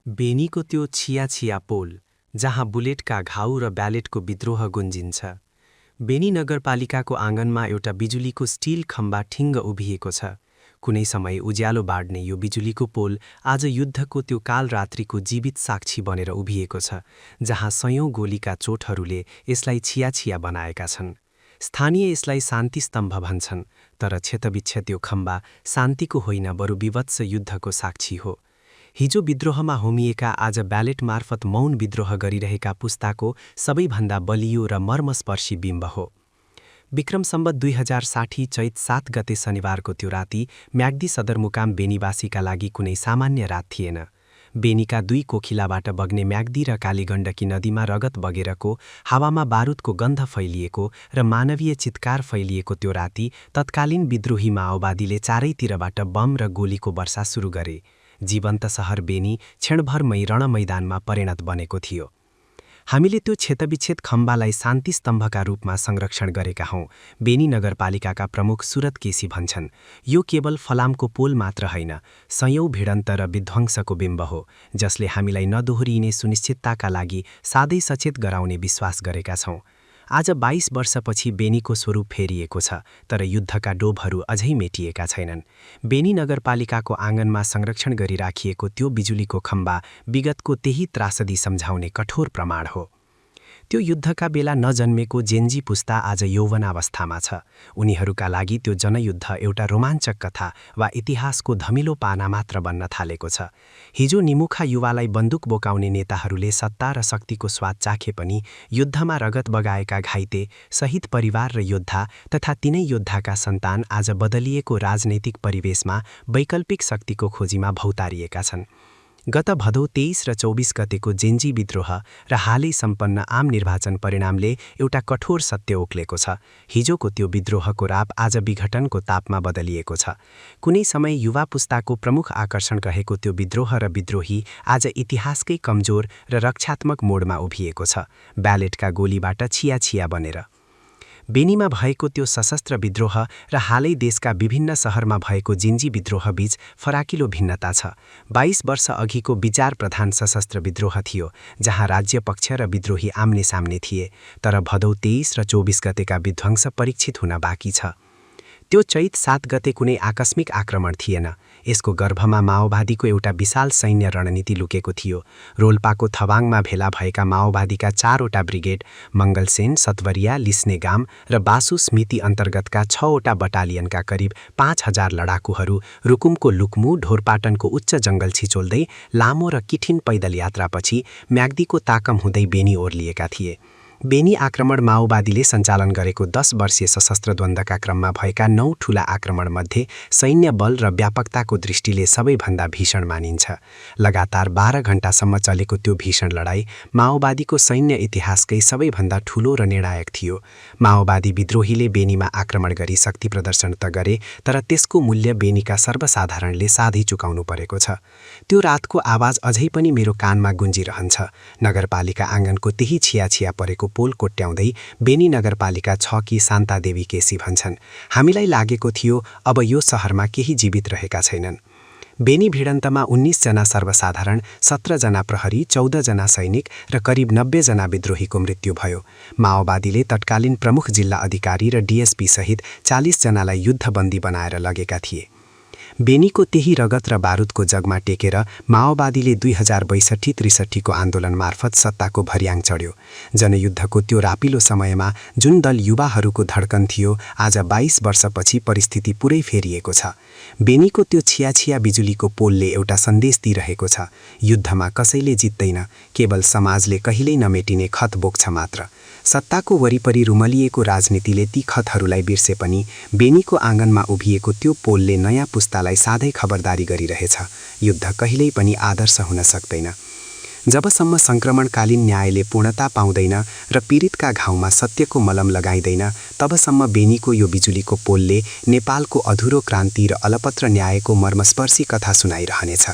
बेनीको त्यो छिया पोल जहाँ बुलेटका घाउ र ब्यालेटको विद्रोह गुन्जिन्छ। बेनी नगरपालिकाको आँगनमा एउटा बिजुलीको स्टिल खम्बा ठिङ्ग उभिएको छ। कुनै समय उज्यालो बाड्ने यो बिजुलीको पोल आज युद्धको त्यो कालरात्रिको जीवित साक्षी बनेर उभिएको छ, जहाँ सयौं गोलीका चोटहरूले यसलाई छिया बनाएका छन्। स्थानीय यसलाई शान्ति स्तम्भ भन्छन्, तर क्षतविक्षत त्यो खम्बा शान्तिको होइन बरु विवत्स युद्धको साक्षी हो। हिजो विद्रोहमा होमिएका आज ब्यालेट मार्फत मौन विद्रोह गरिरहेका पुस्ताको सबैभन्दा बलियो र मर्मस्पर्शी बिम्ब हो। विक्रम सम्वत 2060 चैत 7 गते शनिबारको त्यो राति म्याग्दी सदरमुकाम बेनीवासीका लागि कुनै सामान्य रात थिएन। बेनीका दुई कोखिलाबाट बग्ने म्याग्दी र कालीगण्डकी नदीमा रगत बगेरको, हावामा बारुदको गन्ध फैलिएको र मानवीय चित्कार फैलिएको त्यो राति तत्कालीन विद्रोही माओवादीले चारैतिरबाट बम र गोलीको वर्षा सुरु गरे। जीवन्त सहर बेनी क्षणभरमै रणमैदानमा परिणत बनेको थियो। हामीले त्यो क्षतविक्षत खम्बालाई शान्ति स्तम्भका रूपमा संरक्षण गरेका हौं, बेनी नगरपालिकाका प्रमुख सुरत केसी भन्छन्। यो केवल फलामको पोल मात्र होइन, सयौं भिडन्त र विध्वंसको बिम्ब हो, जसले हामीलाई नदोहोरिने सुनिश्चितताका लागि साधै सचेत गराउने विश्वास गरेका छौं। आज 22 वर्षपछि बेनीको स्वरूप फेरिएको छ, तर युद्धका डोभहरू अझै मेटिएका छैनन्। बेनी नगरपालिकाको आँगनमा संरक्षण गरिराखिएको त्यो बिजुलीको खम्बा विगतको त्यही त्रासदी सम्झाउने कठोर प्रमाण हो। त्यो युद्धका बेला नजन्मेको जेन्जी पुस्ता आज यौवनावस्थामा छ। उनीहरूका लागि त्यो जनयुद्ध एउटा रोमाञ्चक कथा वा इतिहासको धमिलो पाना मात्र बन्न थालेको छ। हिजो निमुखा युवालाई बन्दुक बोकाउने नेताहरूले सत्ता र शक्तिको स्वाद चाखे पनि युद्धमा रगत बगाएका घाइते, शहीद परिवार र योद्धा तथा तिनै योद्धाका सन्तान आज बदलिएको राजनैतिक परिवेशमा वैकल्पिक शक्तिको खोजीमा भौतारिएका छन्। गत भदौ 23 र 24 गतेको जेन्जी विद्रोह र हालै सम्पन्न आम निर्वाचन परिणामले एउटा कठोर सत्य ओक्लेको छ। हिजोको त्यो विद्रोहको राप आज विघटनको तापमा बदलिएको छ। कुनै समय युवा पुस्ताको प्रमुख आकर्षण रहेको त्यो विद्रोह र विद्रोही आज इतिहासकै कमजोर र रक्षात्मक मोडमा उभिएको छ, ब्यालेटका गोलीबाट छिया बनेर। बेनीमा भएको त्यो सशस्त्र विद्रोह र हालै देशका विभिन्न शहरमा भएको जेन्जी विद्रोह बीच फराकिलो भिन्नता छ। 22 वर्ष अघिको विचार प्रधान सशस्त्र विद्रोह थियो, जहाँ राज्य पक्ष र विद्रोही आम्ने सामने थिए, तर भदौ 23 र 24 गतेका विध्वंस परीक्षित हुन बाँकी छ। त्यो चैत 7 गते कुनै आकस्मिक आक्रमण थिएन, यसको गर्भमा माओवादीको एउटा विशाल सैन्य रणनीति लुकेको थियो। रोल्पाको थवाङमा भेला भएका माओवादीका 4वटा ब्रिगेड, मङ्गलसेन, सतवरिया, लिस्नेगाम र बासु स्मृति अन्तर्गतका 6वटा बटालियनका करिब 5000 लडाकुहरू रुकुमको लुक्मु, ढोरपाटनको उच्च जङ्गल छिचोल्दै लामो र किठिन पैदल यात्रापछि म्याग्दीको ताकम हुँदै बेनी ओर्लिएका थिए। बेनी आक्रमण माओवादीले सञ्चालन गरेको 10 वर्षीय सशस्त्र द्वन्द्वका क्रममा भएका 9 ठूला आक्रमणमध्ये सैन्य बल र व्यापकताको दृष्टिले सबैभन्दा भीषण मानिन्छ। लगातार 12 घण्टासम्म चलेको त्यो भीषण लडाईँ माओवादीको सैन्य इतिहासकै सबैभन्दा ठूलो र निर्णायक थियो। माओवादी विद्रोहीले बेनीमा आक्रमण गरी शक्ति प्रदर्शन त गरे, तर त्यसको मूल्य बेनीका सर्वसाधारणले साधै चुकाउनु परेको छ। त्यो रातको आवाज अझै पनि मेरो कानमा गुन्जिरहन्छ। नगरपालिका आँगनको त्यही छिया परेको पोल कोट्याउँदै बेनी नगरपालिका 6 की शान्ता देवी केसी भन्छन्, हामीलाई लागेको थियो अब यो शहरमा केही जीवित रहेका छैनन्। बेनी भिडन्तमा 19 जना सर्वसाधारण, 17 जना प्रहरी, 14 जना सैनिक र करिब 90 जना विद्रोहीको मृत्यु भयो। माओवादीले तत्कालीन प्रमुख जिल्ला अधिकारी र डीएसपी सहित 40 जनालाई युद्धबन्दी बनाएर लगेका थिए। बेनीको त्यही रगत र बारुदको जगमा टेकेर माओवादीले 2062-63 को आन्दोलन मार्फत सत्ताको भर्याङ चढ्यो। जनयुद्धको त्यो रापिलो समयमा जुन दल युवाहरूको धड्कन थियो, आज 22 वर्षपछि परिस्थिति पुरै फेरिएको छ। बेनीको त्यो छिया बिजुलीको पोलले एउटा सन्देश दिइरहेको छ, युद्धमा कसैले जित्दैन, केवल समाजले कहिल्यै नमेटिने खत बोक्छ मात्र। सत्ताको वरिपरि रुमलिएको राजनीतिले ती खतहरूलाई बिर्से पनि बेनीको आँगनमा उभिएको त्यो पोलले नयाँ पुस्तालाई साधै खबरदारी गरिरहेछ, युद्ध कहिल्यै पनि आदर्श हुन सक्दैन। जबसम्म सङ्क्रमणकालीन न्यायले पूर्णता पाउँदैन र पीडितका घाउमा सत्यको मलम लगाइँदैन, तबसम्म बेनीको यो बिजुलीको पोलले नेपालको अधुरो क्रान्ति र अलपत्र न्यायको मर्मस्पर्शी कथा सुनाइरहनेछ।